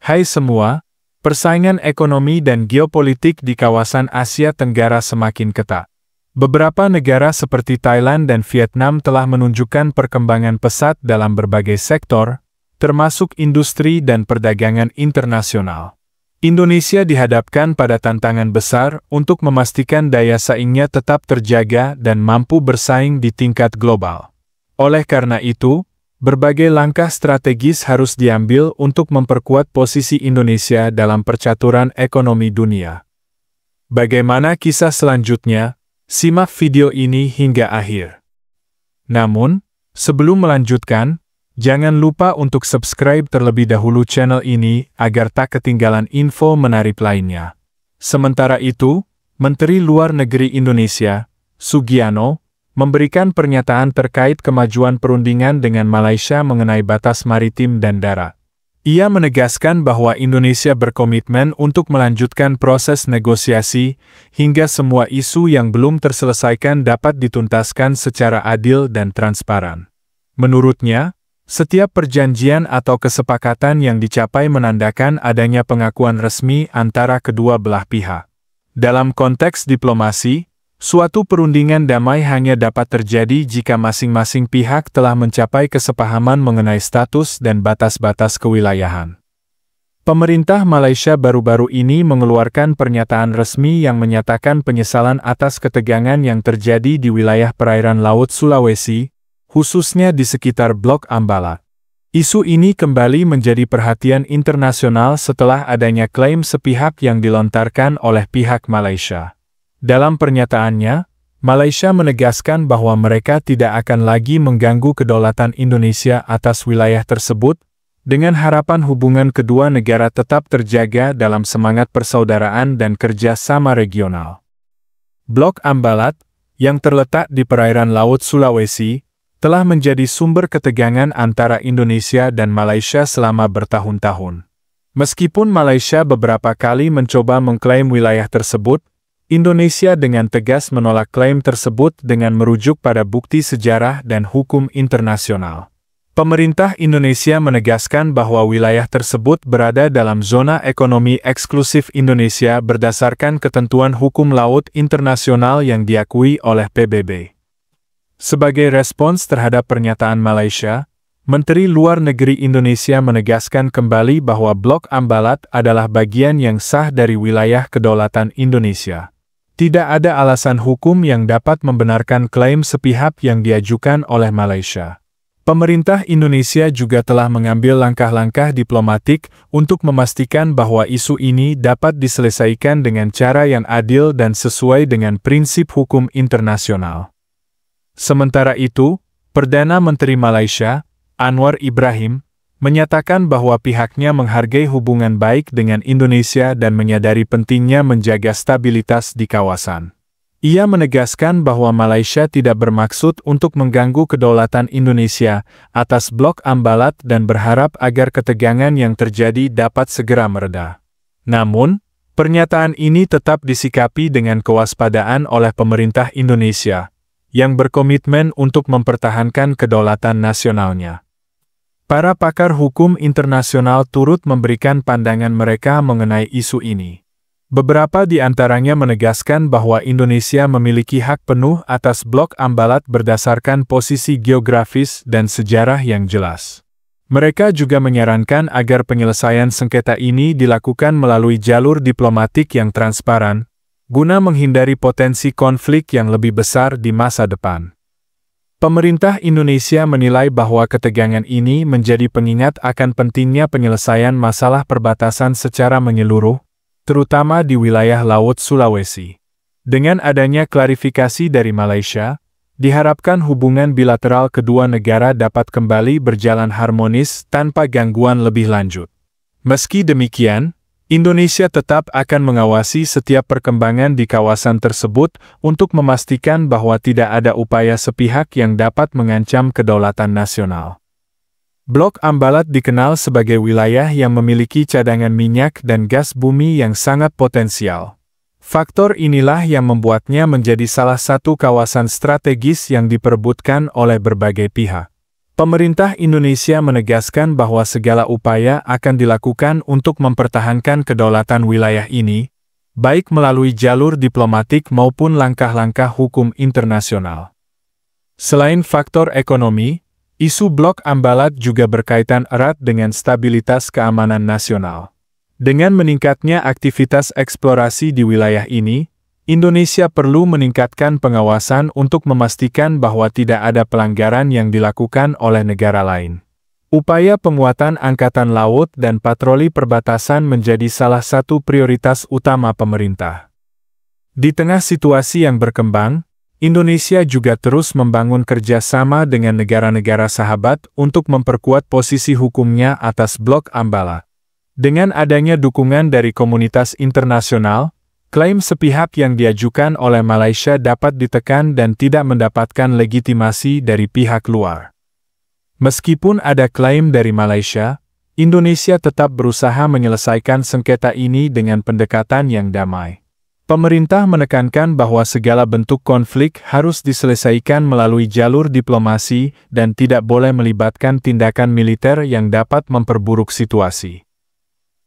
Hai semua, persaingan ekonomi dan geopolitik di kawasan Asia Tenggara semakin ketat. Beberapa negara seperti Thailand dan Vietnam telah menunjukkan perkembangan pesat dalam berbagai sektor, termasuk industri dan perdagangan internasional. Indonesia dihadapkan pada tantangan besar untuk memastikan daya saingnya tetap terjaga dan mampu bersaing di tingkat global. Oleh karena itu, berbagai langkah strategis harus diambil untuk memperkuat posisi Indonesia dalam percaturan ekonomi dunia. Bagaimana kisah selanjutnya? Simak video ini hingga akhir. Namun, sebelum melanjutkan, jangan lupa untuk subscribe terlebih dahulu channel ini agar tak ketinggalan info menarik lainnya. Sementara itu, Menteri Luar Negeri Indonesia, Sugiarno, memberikan pernyataan terkait kemajuan perundingan dengan Malaysia mengenai batas maritim dan darat. Ia menegaskan bahwa Indonesia berkomitmen untuk melanjutkan proses negosiasi hingga semua isu yang belum terselesaikan dapat dituntaskan secara adil dan transparan. Menurutnya, setiap perjanjian atau kesepakatan yang dicapai menandakan adanya pengakuan resmi antara kedua belah pihak. Dalam konteks diplomasi, suatu perundingan damai hanya dapat terjadi jika masing-masing pihak telah mencapai kesepahaman mengenai status dan batas-batas kewilayahan. Pemerintah Malaysia baru-baru ini mengeluarkan pernyataan resmi yang menyatakan penyesalan atas ketegangan yang terjadi di wilayah perairan Laut Sulawesi, khususnya di sekitar Blok Ambalat. Isu ini kembali menjadi perhatian internasional setelah adanya klaim sepihak yang dilontarkan oleh pihak Malaysia. Dalam pernyataannya, Malaysia menegaskan bahwa mereka tidak akan lagi mengganggu kedaulatan Indonesia atas wilayah tersebut, dengan harapan hubungan kedua negara tetap terjaga dalam semangat persaudaraan dan kerja sama regional. Blok Ambalat, yang terletak di perairan Laut Sulawesi, telah menjadi sumber ketegangan antara Indonesia dan Malaysia selama bertahun-tahun. Meskipun Malaysia beberapa kali mencoba mengklaim wilayah tersebut, Indonesia dengan tegas menolak klaim tersebut dengan merujuk pada bukti sejarah dan hukum internasional. Pemerintah Indonesia menegaskan bahwa wilayah tersebut berada dalam zona ekonomi eksklusif Indonesia berdasarkan ketentuan hukum laut internasional yang diakui oleh PBB. Sebagai respons terhadap pernyataan Malaysia, Menteri Luar Negeri Indonesia menegaskan kembali bahwa Blok Ambalat adalah bagian yang sah dari wilayah kedaulatan Indonesia. Tidak ada alasan hukum yang dapat membenarkan klaim sepihak yang diajukan oleh Malaysia. Pemerintah Indonesia juga telah mengambil langkah-langkah diplomatik untuk memastikan bahwa isu ini dapat diselesaikan dengan cara yang adil dan sesuai dengan prinsip hukum internasional. Sementara itu, Perdana Menteri Malaysia, Anwar Ibrahim, menyatakan bahwa pihaknya menghargai hubungan baik dengan Indonesia dan menyadari pentingnya menjaga stabilitas di kawasan. Ia menegaskan bahwa Malaysia tidak bermaksud untuk mengganggu kedaulatan Indonesia atas Blok Ambalat dan berharap agar ketegangan yang terjadi dapat segera mereda. Namun, pernyataan ini tetap disikapi dengan kewaspadaan oleh pemerintah Indonesia, yang berkomitmen untuk mempertahankan kedaulatan nasionalnya. Para pakar hukum internasional turut memberikan pandangan mereka mengenai isu ini. Beberapa di antaranya menegaskan bahwa Indonesia memiliki hak penuh atas Blok Ambalat berdasarkan posisi geografis dan sejarah yang jelas. Mereka juga menyarankan agar penyelesaian sengketa ini dilakukan melalui jalur diplomatik yang transparan, guna menghindari potensi konflik yang lebih besar di masa depan. Pemerintah Indonesia menilai bahwa ketegangan ini menjadi pengingat akan pentingnya penyelesaian masalah perbatasan secara menyeluruh, terutama di wilayah Laut Sulawesi. Dengan adanya klarifikasi dari Malaysia, diharapkan hubungan bilateral kedua negara dapat kembali berjalan harmonis tanpa gangguan lebih lanjut. Meski demikian, Indonesia tetap akan mengawasi setiap perkembangan di kawasan tersebut untuk memastikan bahwa tidak ada upaya sepihak yang dapat mengancam kedaulatan nasional. Blok Ambalat dikenal sebagai wilayah yang memiliki cadangan minyak dan gas bumi yang sangat potensial. Faktor inilah yang membuatnya menjadi salah satu kawasan strategis yang diperebutkan oleh berbagai pihak. Pemerintah Indonesia menegaskan bahwa segala upaya akan dilakukan untuk mempertahankan kedaulatan wilayah ini, baik melalui jalur diplomatik maupun langkah-langkah hukum internasional. Selain faktor ekonomi, isu Blok Ambalat juga berkaitan erat dengan stabilitas keamanan nasional. Dengan meningkatnya aktivitas eksplorasi di wilayah ini, Indonesia perlu meningkatkan pengawasan untuk memastikan bahwa tidak ada pelanggaran yang dilakukan oleh negara lain. Upaya penguatan angkatan laut dan patroli perbatasan menjadi salah satu prioritas utama pemerintah. Di tengah situasi yang berkembang, Indonesia juga terus membangun kerjasama dengan negara-negara sahabat untuk memperkuat posisi hukumnya atas Blok Ambalat. Dengan adanya dukungan dari komunitas internasional, klaim sepihak yang diajukan oleh Malaysia dapat ditekan dan tidak mendapatkan legitimasi dari pihak luar. Meskipun ada klaim dari Malaysia, Indonesia tetap berusaha menyelesaikan sengketa ini dengan pendekatan yang damai. Pemerintah menekankan bahwa segala bentuk konflik harus diselesaikan melalui jalur diplomasi dan tidak boleh melibatkan tindakan militer yang dapat memperburuk situasi.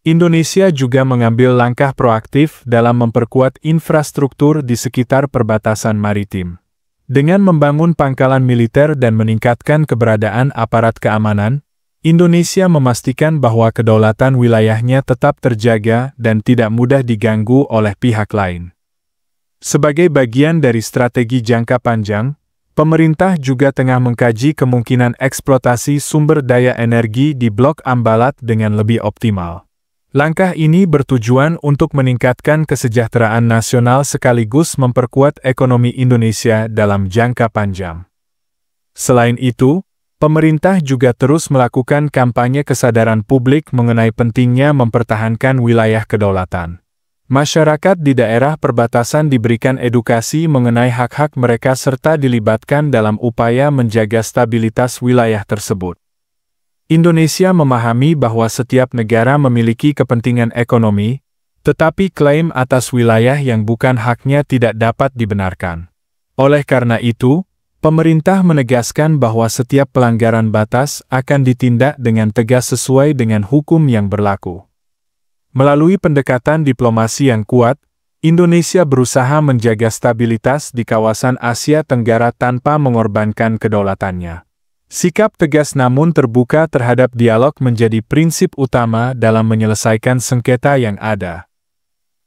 Indonesia juga mengambil langkah proaktif dalam memperkuat infrastruktur di sekitar perbatasan maritim. Dengan membangun pangkalan militer dan meningkatkan keberadaan aparat keamanan, Indonesia memastikan bahwa kedaulatan wilayahnya tetap terjaga dan tidak mudah diganggu oleh pihak lain. Sebagai bagian dari strategi jangka panjang, pemerintah juga tengah mengkaji kemungkinan eksploitasi sumber daya energi di Blok Ambalat dengan lebih optimal. Langkah ini bertujuan untuk meningkatkan kesejahteraan nasional sekaligus memperkuat ekonomi Indonesia dalam jangka panjang. Selain itu, pemerintah juga terus melakukan kampanye kesadaran publik mengenai pentingnya mempertahankan wilayah kedaulatan. Masyarakat di daerah perbatasan diberikan edukasi mengenai hak-hak mereka serta dilibatkan dalam upaya menjaga stabilitas wilayah tersebut. Indonesia memahami bahwa setiap negara memiliki kepentingan ekonomi, tetapi klaim atas wilayah yang bukan haknya tidak dapat dibenarkan. Oleh karena itu, pemerintah menegaskan bahwa setiap pelanggaran batas akan ditindak dengan tegas sesuai dengan hukum yang berlaku. Melalui pendekatan diplomasi yang kuat, Indonesia berusaha menjaga stabilitas di kawasan Asia Tenggara tanpa mengorbankan kedaulatannya. Sikap tegas namun terbuka terhadap dialog menjadi prinsip utama dalam menyelesaikan sengketa yang ada.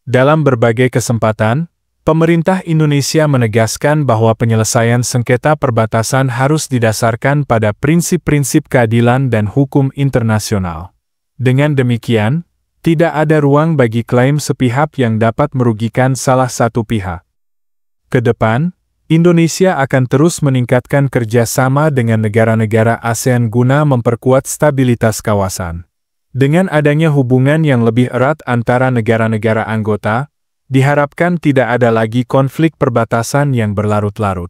Dalam berbagai kesempatan, pemerintah Indonesia menegaskan bahwa penyelesaian sengketa perbatasan harus didasarkan pada prinsip-prinsip keadilan dan hukum internasional. Dengan demikian, tidak ada ruang bagi klaim sepihak yang dapat merugikan salah satu pihak. Ke depan, Indonesia akan terus meningkatkan kerjasama dengan negara-negara ASEAN guna memperkuat stabilitas kawasan. Dengan adanya hubungan yang lebih erat antara negara-negara anggota, diharapkan tidak ada lagi konflik perbatasan yang berlarut-larut.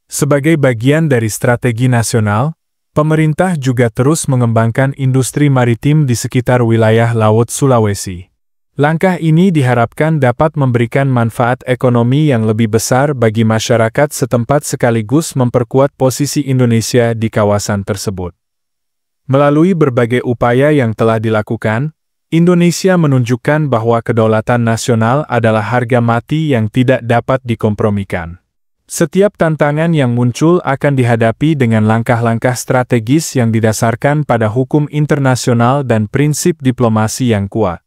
Sebagai bagian dari strategi nasional, pemerintah juga terus mengembangkan industri maritim di sekitar wilayah Laut Sulawesi. Langkah ini diharapkan dapat memberikan manfaat ekonomi yang lebih besar bagi masyarakat setempat sekaligus memperkuat posisi Indonesia di kawasan tersebut. Melalui berbagai upaya yang telah dilakukan, Indonesia menunjukkan bahwa kedaulatan nasional adalah harga mati yang tidak dapat dikompromikan. Setiap tantangan yang muncul akan dihadapi dengan langkah-langkah strategis yang didasarkan pada hukum internasional dan prinsip diplomasi yang kuat.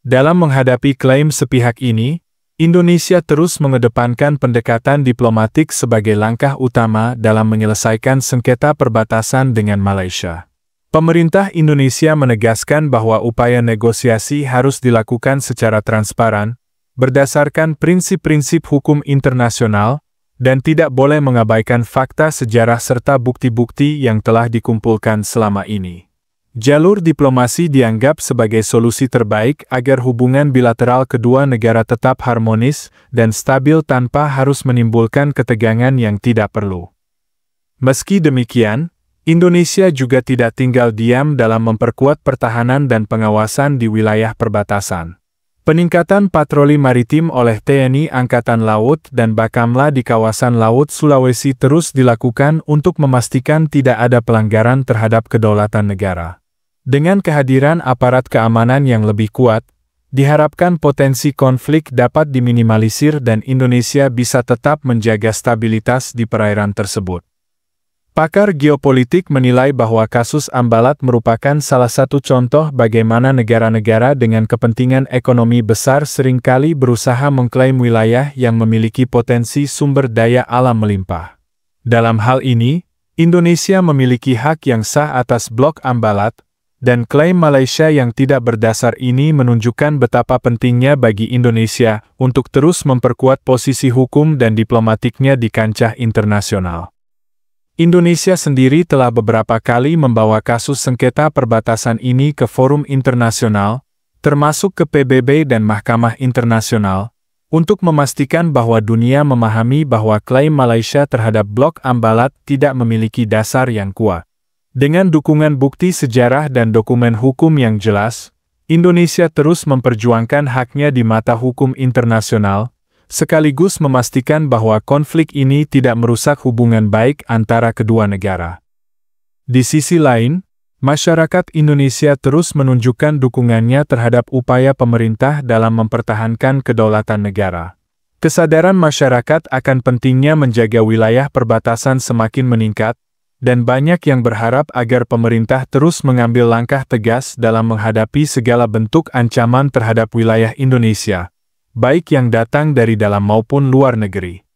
Dalam menghadapi klaim sepihak ini, Indonesia terus mengedepankan pendekatan diplomatik sebagai langkah utama dalam menyelesaikan sengketa perbatasan dengan Malaysia. Pemerintah Indonesia menegaskan bahwa upaya negosiasi harus dilakukan secara transparan, berdasarkan prinsip-prinsip hukum internasional, dan tidak boleh mengabaikan fakta sejarah serta bukti-bukti yang telah dikumpulkan selama ini. Jalur diplomasi dianggap sebagai solusi terbaik agar hubungan bilateral kedua negara tetap harmonis dan stabil tanpa harus menimbulkan ketegangan yang tidak perlu. Meski demikian, Indonesia juga tidak tinggal diam dalam memperkuat pertahanan dan pengawasan di wilayah perbatasan. Peningkatan patroli maritim oleh TNI Angkatan Laut dan Bakamla di kawasan Laut Sulawesi terus dilakukan untuk memastikan tidak ada pelanggaran terhadap kedaulatan negara. Dengan kehadiran aparat keamanan yang lebih kuat, diharapkan potensi konflik dapat diminimalisir dan Indonesia bisa tetap menjaga stabilitas di perairan tersebut. Pakar geopolitik menilai bahwa kasus Ambalat merupakan salah satu contoh bagaimana negara-negara dengan kepentingan ekonomi besar seringkali berusaha mengklaim wilayah yang memiliki potensi sumber daya alam melimpah. Dalam hal ini, Indonesia memiliki hak yang sah atas Blok Ambalat, dan klaim Malaysia yang tidak berdasar ini menunjukkan betapa pentingnya bagi Indonesia untuk terus memperkuat posisi hukum dan diplomatiknya di kancah internasional. Indonesia sendiri telah beberapa kali membawa kasus sengketa perbatasan ini ke forum internasional, termasuk ke PBB dan Mahkamah Internasional, untuk memastikan bahwa dunia memahami bahwa klaim Malaysia terhadap Blok Ambalat tidak memiliki dasar yang kuat. Dengan dukungan bukti sejarah dan dokumen hukum yang jelas, Indonesia terus memperjuangkan haknya di mata hukum internasional, sekaligus memastikan bahwa konflik ini tidak merusak hubungan baik antara kedua negara. Di sisi lain, masyarakat Indonesia terus menunjukkan dukungannya terhadap upaya pemerintah dalam mempertahankan kedaulatan negara. Kesadaran masyarakat akan pentingnya menjaga wilayah perbatasan semakin meningkat, dan banyak yang berharap agar pemerintah terus mengambil langkah tegas dalam menghadapi segala bentuk ancaman terhadap wilayah Indonesia, baik yang datang dari dalam maupun luar negeri.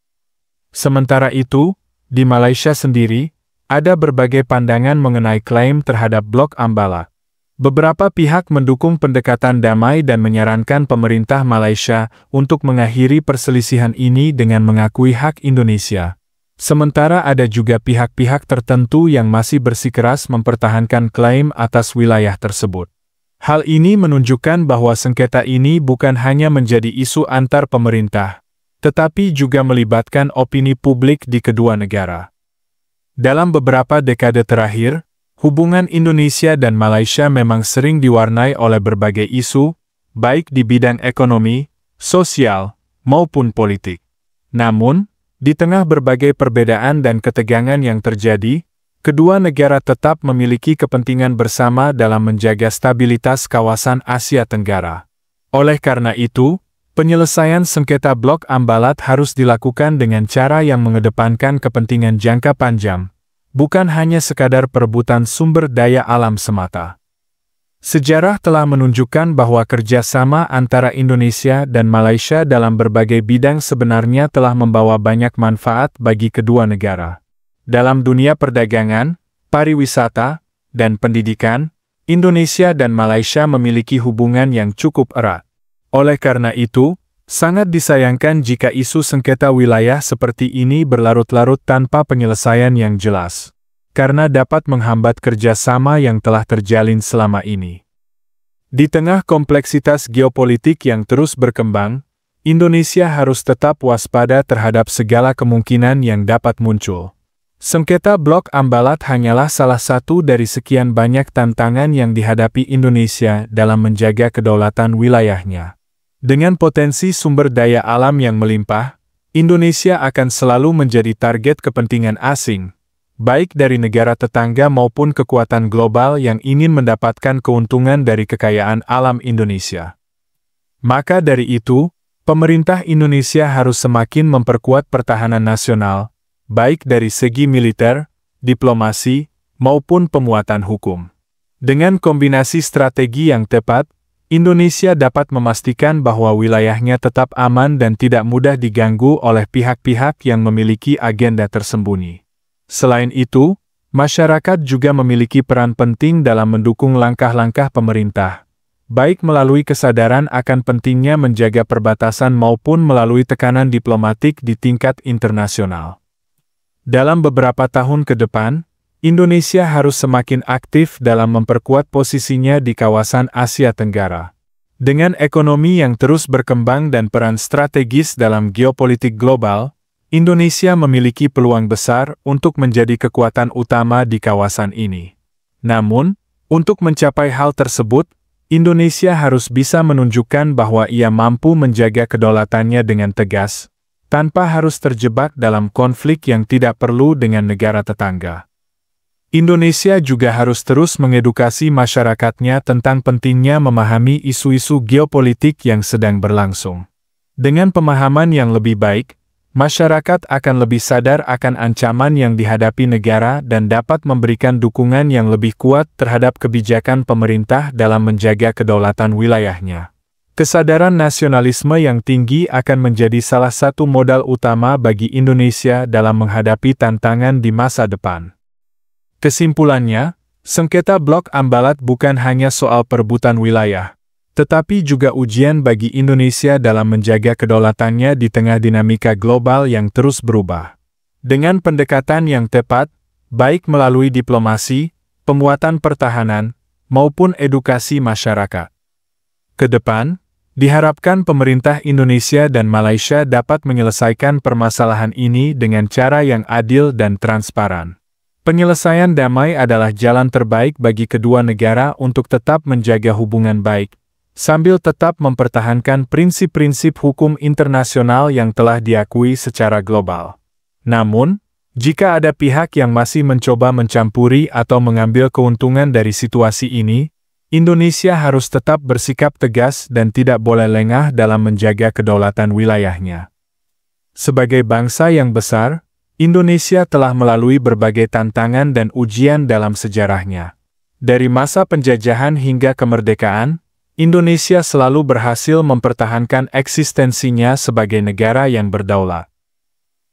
Sementara itu, di Malaysia sendiri, ada berbagai pandangan mengenai klaim terhadap Blok Ambalat. Beberapa pihak mendukung pendekatan damai dan menyarankan pemerintah Malaysia untuk mengakhiri perselisihan ini dengan mengakui hak Indonesia. Sementara ada juga pihak-pihak tertentu yang masih bersikeras mempertahankan klaim atas wilayah tersebut. Hal ini menunjukkan bahwa sengketa ini bukan hanya menjadi isu antar pemerintah, tetapi juga melibatkan opini publik di kedua negara. Dalam beberapa dekade terakhir, hubungan Indonesia dan Malaysia memang sering diwarnai oleh berbagai isu, baik di bidang ekonomi, sosial, maupun politik. Namun, di tengah berbagai perbedaan dan ketegangan yang terjadi, kedua negara tetap memiliki kepentingan bersama dalam menjaga stabilitas kawasan Asia Tenggara. Oleh karena itu, penyelesaian sengketa Blok Ambalat harus dilakukan dengan cara yang mengedepankan kepentingan jangka panjang, bukan hanya sekadar perebutan sumber daya alam semata. Sejarah telah menunjukkan bahwa kerjasama antara Indonesia dan Malaysia dalam berbagai bidang sebenarnya telah membawa banyak manfaat bagi kedua negara. Dalam dunia perdagangan, pariwisata, dan pendidikan, Indonesia dan Malaysia memiliki hubungan yang cukup erat. Oleh karena itu, sangat disayangkan jika isu sengketa wilayah seperti ini berlarut-larut tanpa penyelesaian yang jelas, karena dapat menghambat kerjasama yang telah terjalin selama ini. Di tengah kompleksitas geopolitik yang terus berkembang, Indonesia harus tetap waspada terhadap segala kemungkinan yang dapat muncul. Sengketa Blok Ambalat hanyalah salah satu dari sekian banyak tantangan yang dihadapi Indonesia dalam menjaga kedaulatan wilayahnya. Dengan potensi sumber daya alam yang melimpah, Indonesia akan selalu menjadi target kepentingan asing, baik dari negara tetangga maupun kekuatan global yang ingin mendapatkan keuntungan dari kekayaan alam Indonesia. Maka dari itu, pemerintah Indonesia harus semakin memperkuat pertahanan nasional, baik dari segi militer, diplomasi, maupun pemuatan hukum. Dengan kombinasi strategi yang tepat, Indonesia dapat memastikan bahwa wilayahnya tetap aman dan tidak mudah diganggu oleh pihak-pihak yang memiliki agenda tersembunyi. Selain itu, masyarakat juga memiliki peran penting dalam mendukung langkah-langkah pemerintah, baik melalui kesadaran akan pentingnya menjaga perbatasan maupun melalui tekanan diplomatik di tingkat internasional. Dalam beberapa tahun ke depan, Indonesia harus semakin aktif dalam memperkuat posisinya di kawasan Asia Tenggara. Dengan ekonomi yang terus berkembang dan peran strategis dalam geopolitik global, Indonesia memiliki peluang besar untuk menjadi kekuatan utama di kawasan ini. Namun, untuk mencapai hal tersebut, Indonesia harus bisa menunjukkan bahwa ia mampu menjaga kedaulatannya dengan tegas, tanpa harus terjebak dalam konflik yang tidak perlu dengan negara tetangga. Indonesia juga harus terus mengedukasi masyarakatnya tentang pentingnya memahami isu-isu geopolitik yang sedang berlangsung. Dengan pemahaman yang lebih baik, masyarakat akan lebih sadar akan ancaman yang dihadapi negara dan dapat memberikan dukungan yang lebih kuat terhadap kebijakan pemerintah dalam menjaga kedaulatan wilayahnya. Kesadaran nasionalisme yang tinggi akan menjadi salah satu modal utama bagi Indonesia dalam menghadapi tantangan di masa depan. Kesimpulannya, sengketa Blok Ambalat bukan hanya soal perebutan wilayah, tetapi juga ujian bagi Indonesia dalam menjaga kedaulatannya di tengah dinamika global yang terus berubah. Dengan pendekatan yang tepat, baik melalui diplomasi, penguatan pertahanan, maupun edukasi masyarakat. Ke depan, diharapkan pemerintah Indonesia dan Malaysia dapat menyelesaikan permasalahan ini dengan cara yang adil dan transparan. Penyelesaian damai adalah jalan terbaik bagi kedua negara untuk tetap menjaga hubungan baik, sambil tetap mempertahankan prinsip-prinsip hukum internasional yang telah diakui secara global. Namun, jika ada pihak yang masih mencoba mencampuri atau mengambil keuntungan dari situasi ini, Indonesia harus tetap bersikap tegas dan tidak boleh lengah dalam menjaga kedaulatan wilayahnya. Sebagai bangsa yang besar, Indonesia telah melalui berbagai tantangan dan ujian dalam sejarahnya. Dari masa penjajahan hingga kemerdekaan, Indonesia selalu berhasil mempertahankan eksistensinya sebagai negara yang berdaulat.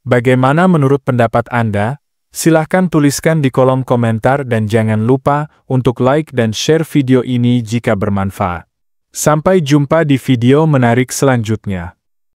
Bagaimana menurut pendapat Anda? Silahkan tuliskan di kolom komentar dan jangan lupa untuk like dan share video ini jika bermanfaat. Sampai jumpa di video menarik selanjutnya.